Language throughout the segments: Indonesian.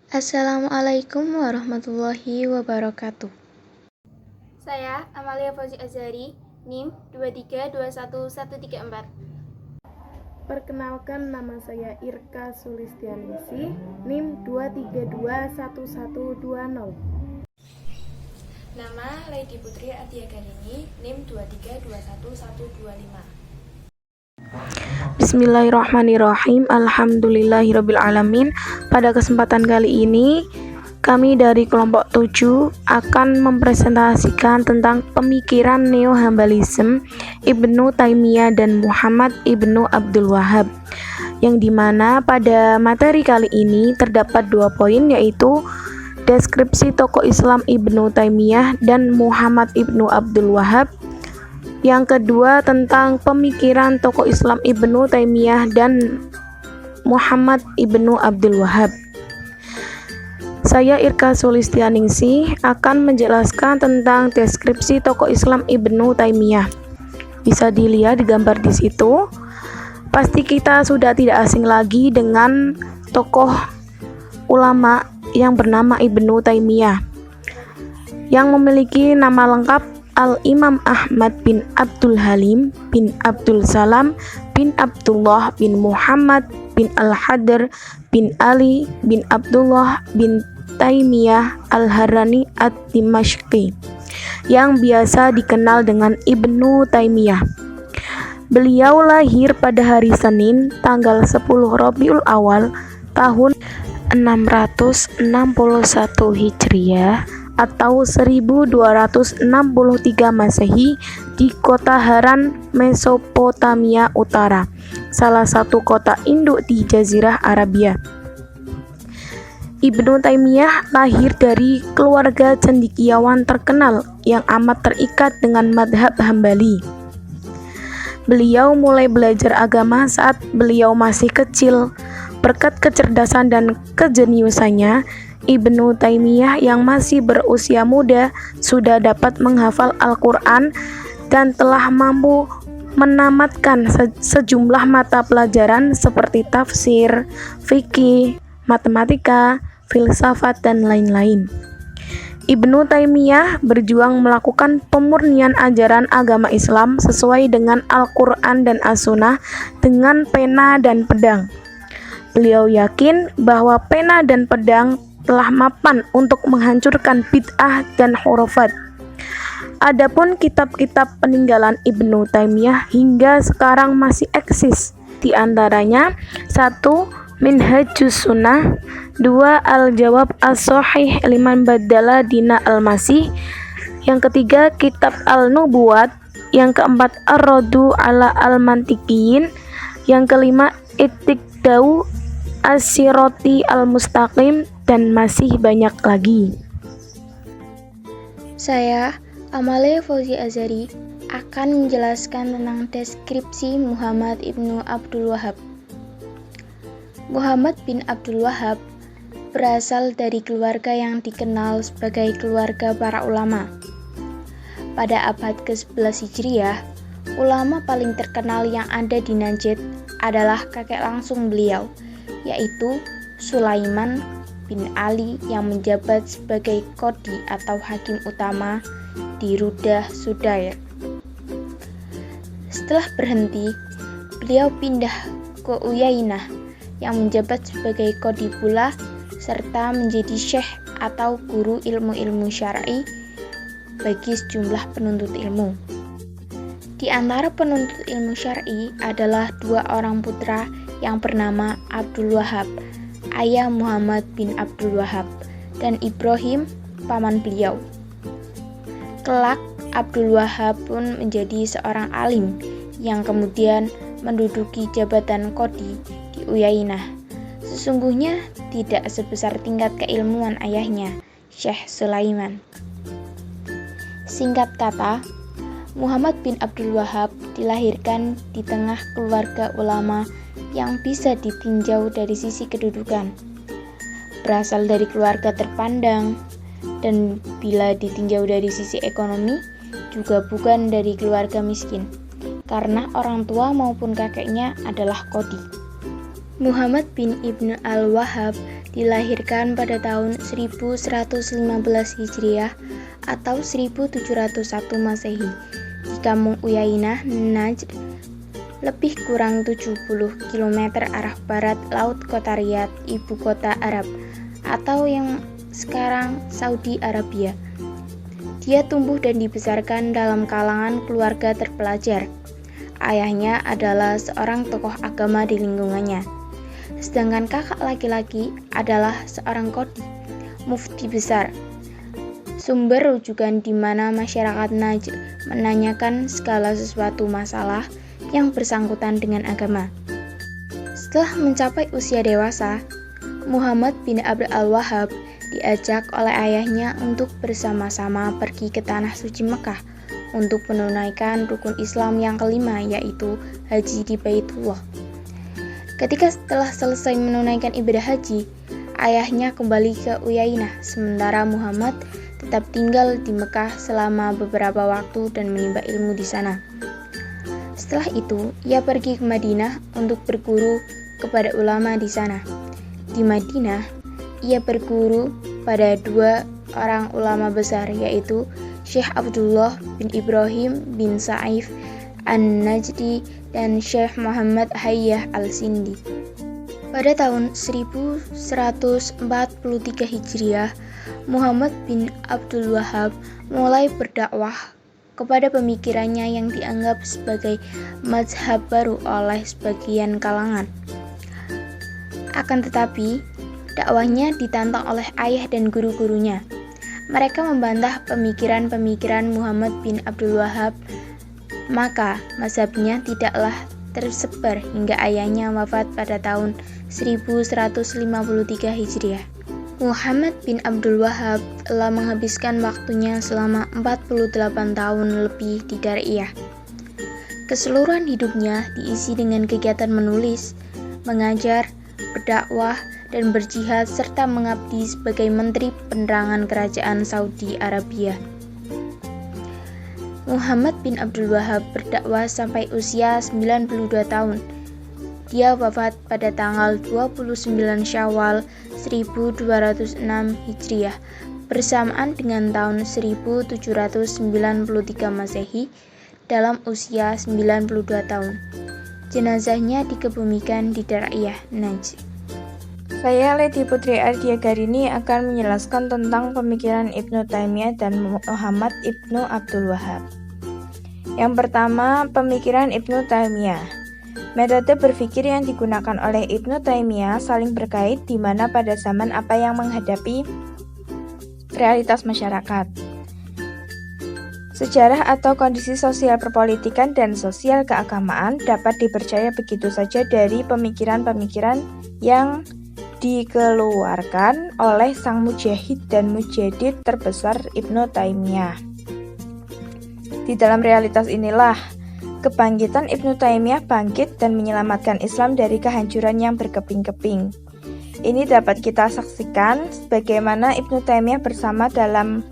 Assalamualaikum warahmatullahi wabarakatuh. Saya Amalia Fauzi Azhari, NIM 2321134. Perkenalkan, nama saya Irka Sulistianingsih, NIM 2321120. Nama Lady Putri Ardiagarini, NIM 2321125. Bismillahirrahmanirrahim. Alhamdulillahirrabbilalamin. Pada kesempatan kali ini kami dari kelompok 7 akan mempresentasikan tentang pemikiran Neo-Hambalisme Ibnu Taimiyah dan Muhammad Ibnu Abdul Wahhab, yang dimana pada materi kali ini terdapat 2 poin, yaitu deskripsi tokoh Islam Ibnu Taimiyah dan Muhammad Ibnu Abdul Wahhab. Yang kedua tentang pemikiran tokoh Islam Ibnu Taimiyah dan Muhammad Ibnu Abdul Wahhab. Saya Irka Sulistianingsih akan menjelaskan tentang deskripsi tokoh Islam Ibnu Taimiyah. Bisa dilihat di gambar di situ. Pasti kita sudah tidak asing lagi dengan tokoh ulama yang bernama Ibnu Taimiyah, yang memiliki nama lengkap Al-Imam Ahmad bin Abdul Halim bin Abdul Salam bin Abdullah bin Muhammad bin Al-Hadr bin Ali bin Abdullah bin Taimiyah Al-Harrani Ad-Dimashqi, yang biasa dikenal dengan Ibnu Taimiyah. Beliau lahir pada hari Senin tanggal 10 Rabiul Awal tahun 661 Hijriah atau 1263 Masehi di kota Haran, Mesopotamia Utara, salah satu kota induk di Jazirah Arabia. Ibnu Taimiyah lahir dari keluarga cendekiawan terkenal yang amat terikat dengan madhab Hambali. Beliau mulai belajar agama saat beliau masih kecil. Berkat kecerdasan dan kejeniusannya, Ibnu Taimiyah yang masih berusia muda sudah dapat menghafal Al-Quran dan telah mampu menamatkan sejumlah mata pelajaran seperti tafsir, fikih, matematika, filsafat, dan lain-lain. Ibnu Taimiyah berjuang melakukan pemurnian ajaran agama Islam sesuai dengan Al-Quran dan As-Sunnah dengan pena dan pedang. Beliau yakin bahwa pena dan pedang telah mapan untuk menghancurkan bid'ah dan khurafat. Adapun kitab-kitab peninggalan Ibnu Taimiyah hingga sekarang masih eksis. Di antaranya 1. Minhajus Sunnah, 2. Al-Jawab As-Shahih Liman Badala Dina Al-Masih, yang ketiga Kitab Al-Nubuwat, yang keempat Ar-Raddu ala Al-Mantiqiyin, yang kelima Iqtidau As-Sirati Al-Mustaqim, dan masih banyak lagi. Saya Amalia Fauzi Azhari akan menjelaskan tentang deskripsi Muhammad Ibnu Abdul Wahhab. Muhammad bin Abdul Wahhab berasal dari keluarga yang dikenal sebagai keluarga para ulama. Pada abad ke-11 Hijriah, ulama paling terkenal yang ada di Najd adalah kakek langsung beliau, yaitu Sulaiman bin Ali, yang menjabat sebagai qadhi atau hakim utama di Rudah Sudair. Setelah berhenti, beliau pindah ke Uyainah yang menjabat sebagai qadhi pula, serta menjadi syekh atau guru ilmu-ilmu syar'i bagi sejumlah penuntut ilmu. Di antara penuntut ilmu syar'i adalah 2 orang putra yang bernama Abdul Wahhab, ayah Muhammad bin Abdul Wahhab, dan Ibrahim, paman beliau. Kelak, Abdul Wahhab pun menjadi seorang alim yang kemudian menduduki jabatan qadhi di Uyainah. Sesungguhnya tidak sebesar tingkat keilmuan ayahnya, Syekh Sulaiman. Singkat kata, Muhammad bin Abdul Wahhab dilahirkan di tengah keluarga ulama yang bisa ditinjau dari sisi kedudukan. Berasal dari keluarga terpandang, dan bila ditinjau dari sisi ekonomi, juga bukan dari keluarga miskin, karena orang tua maupun kakeknya adalah qadhi. Muhammad bin Ibnu Al-Wahhab dilahirkan pada tahun 1115 Hijriah atau 1701 Masehi di kampung Uyainah, Najd, lebih kurang 70 km arah barat Laut kota Riyadh, ibu kota Arab, atau yang sekarang Saudi Arabia. Dia tumbuh dan dibesarkan dalam kalangan keluarga terpelajar. Ayahnya adalah seorang tokoh agama di lingkungannya, sedangkan kakak laki-laki adalah seorang qadhi, mufti besar, sumber rujukan di mana masyarakat Najd menanyakan segala sesuatu masalah yang bersangkutan dengan agama. Setelah mencapai usia dewasa, Muhammad bin Abdul Wahhab diajak oleh ayahnya untuk bersama-sama pergi ke tanah suci Mekah untuk menunaikan rukun Islam yang kelima, yaitu haji di Baitullah. Ketika setelah selesai menunaikan ibadah haji, ayahnya kembali ke Uyainah, sementara Muhammad tetap tinggal di Mekah selama beberapa waktu dan menimba ilmu di sana. Setelah itu, ia pergi ke Madinah untuk berguru kepada ulama di sana. Di Madinah, ia berguru pada dua orang ulama besar, yaitu Syekh Abdullah bin Ibrahim bin Sa'if An-Najdi dan Syekh Muhammad Hayyah Al-Sindi. Pada tahun 1143 Hijriah, Muhammad bin Abdul Wahhab mulai berdakwah kepada pemikirannya yang dianggap sebagai mazhab baru oleh sebagian kalangan. Akan tetapi, dakwahnya ditantang oleh ayah dan guru-gurunya. Mereka membantah pemikiran-pemikiran Muhammad bin Abdul Wahhab, maka mazhabnya tidaklah tersebar hingga ayahnya wafat pada tahun 1153 Hijriah. Muhammad bin Abdul Wahhab telah menghabiskan waktunya selama 48 tahun lebih di Dariyah. Keseluruhan hidupnya diisi dengan kegiatan menulis, mengajar, berdakwah, dan berjihad serta mengabdi sebagai Menteri Penerangan Kerajaan Saudi Arabia. Muhammad bin Abdul Wahhab berdakwah sampai usia 92 tahun. Dia wafat pada tanggal 29 Syawal 1206 Hijriah bersamaan dengan tahun 1793 Masehi dalam usia 92 tahun. Jenazahnya dikebumikan di Dariyah, Najd. Saya Lady Putri Ardiagarini akan menjelaskan tentang pemikiran Ibnu Taimiyah dan Muhammad Ibnu Abdul Wahhab. Yang pertama, pemikiran Ibnu Taimiyah. Metode berpikir yang digunakan oleh Ibnu Taimiyah saling berkait di mana pada zaman apa yang menghadapi realitas masyarakat. Sejarah atau kondisi sosial perpolitikan dan sosial keagamaan dapat dipercaya begitu saja dari pemikiran-pemikiran yang dikeluarkan oleh sang mujahid dan mujadid terbesar Ibnu Taimiyah. Di dalam realitas inilah, kebangkitan Ibnu Taimiyah bangkit dan menyelamatkan Islam dari kehancuran yang berkeping-keping. Ini dapat kita saksikan sebagaimana Ibnu Taimiyah bersama dalam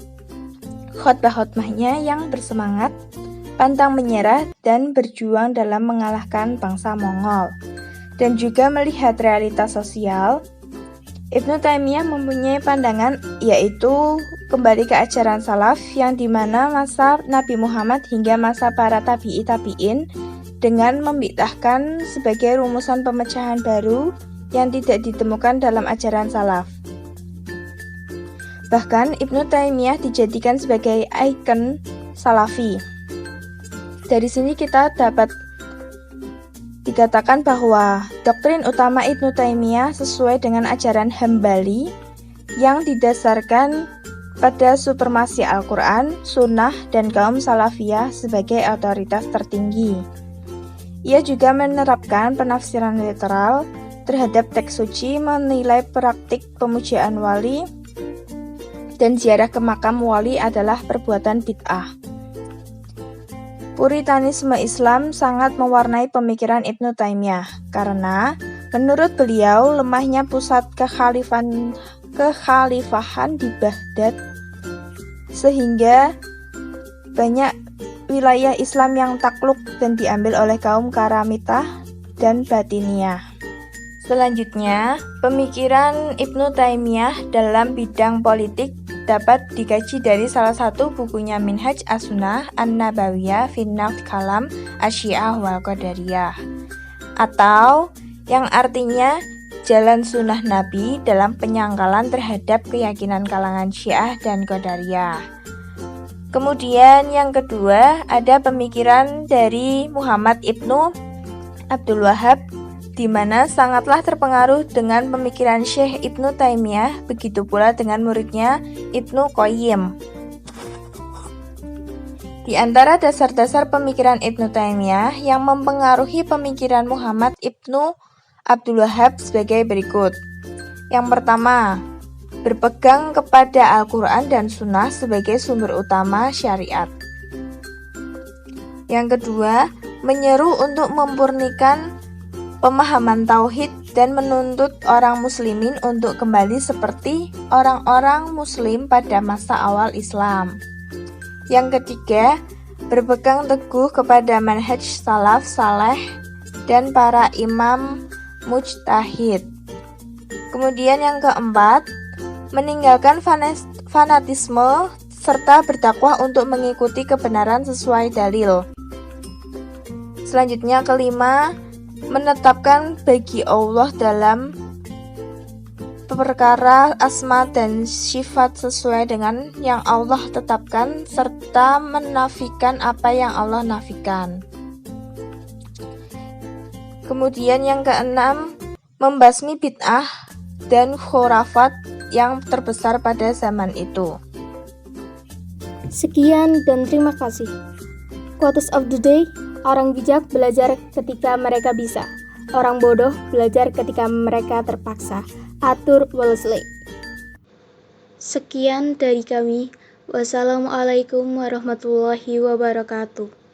khotbah-khotbahnya yang bersemangat, pantang menyerah, dan berjuang dalam mengalahkan bangsa Mongol. Dan juga melihat realitas sosial, Ibnu Taimiyah mempunyai pandangan yaitu kembali ke ajaran salaf yang dimana masa Nabi Muhammad hingga masa para tabi'i-tabi'in dengan membid'ahkan sebagai rumusan pemecahan baru yang tidak ditemukan dalam ajaran salaf. Bahkan Ibnu Taimiyah dijadikan sebagai ikon salafi. Dari sini kita dapat dikatakan bahwa doktrin utama Ibnu Taimiyah sesuai dengan ajaran Hambali yang didasarkan pada supremasi Al-Quran, Sunnah, dan kaum Salafiyah sebagai otoritas tertinggi. Ia juga menerapkan penafsiran literal terhadap teks suci, menilai praktik pemujaan wali, dan ziarah ke makam wali adalah perbuatan bid'ah. Puritanisme Islam sangat mewarnai pemikiran Ibnu Taimiyah karena menurut beliau lemahnya pusat kekhalifahan di Baghdad sehingga banyak wilayah Islam yang takluk dan diambil oleh kaum Karamitah dan Batiniyah. Selanjutnya, pemikiran Ibnu Taimiyah dalam bidang politik dapat dikaji dari salah satu bukunya Minhaj as-Sunnah an-Nabawiyah fi Naqd Kalam Asy-Syiah wal Qadariyah, atau yang artinya jalan sunnah Nabi dalam penyangkalan terhadap keyakinan kalangan Syiah dan Qadariyah. Kemudian yang kedua ada pemikiran dari Muhammad Ibnu Abdul Wahhab, di mana sangatlah terpengaruh dengan pemikiran Syekh Ibnu Taimiyah, begitu pula dengan muridnya Ibnu Qayyim. Di antara dasar-dasar pemikiran Ibnu Taimiyah yang mempengaruhi pemikiran Muhammad Ibnu Abdul Wahhab sebagai berikut. Yang pertama, berpegang kepada Al-Quran dan Sunnah sebagai sumber utama syariat. Yang kedua, menyeru untuk memurnikan pemahaman tauhid dan menuntut orang muslimin untuk kembali seperti orang-orang muslim pada masa awal Islam. Yang ketiga, berpegang teguh kepada manhaj salaf saleh dan para imam mujtahid. Kemudian yang keempat, meninggalkan fanatisme serta berdakwah untuk mengikuti kebenaran sesuai dalil. Selanjutnya kelima, menetapkan bagi Allah dalam perkara asma dan sifat sesuai dengan yang Allah tetapkan serta menafikan apa yang Allah nafikan. Kemudian yang keenam, membasmi bid'ah dan khurafat yang terbesar pada zaman itu. Sekian dan terima kasih. Quotes of the day: orang bijak belajar ketika mereka bisa. Orang bodoh belajar ketika mereka terpaksa. Arthur Wellesley. Sekian dari kami. Wassalamualaikum warahmatullahi wabarakatuh.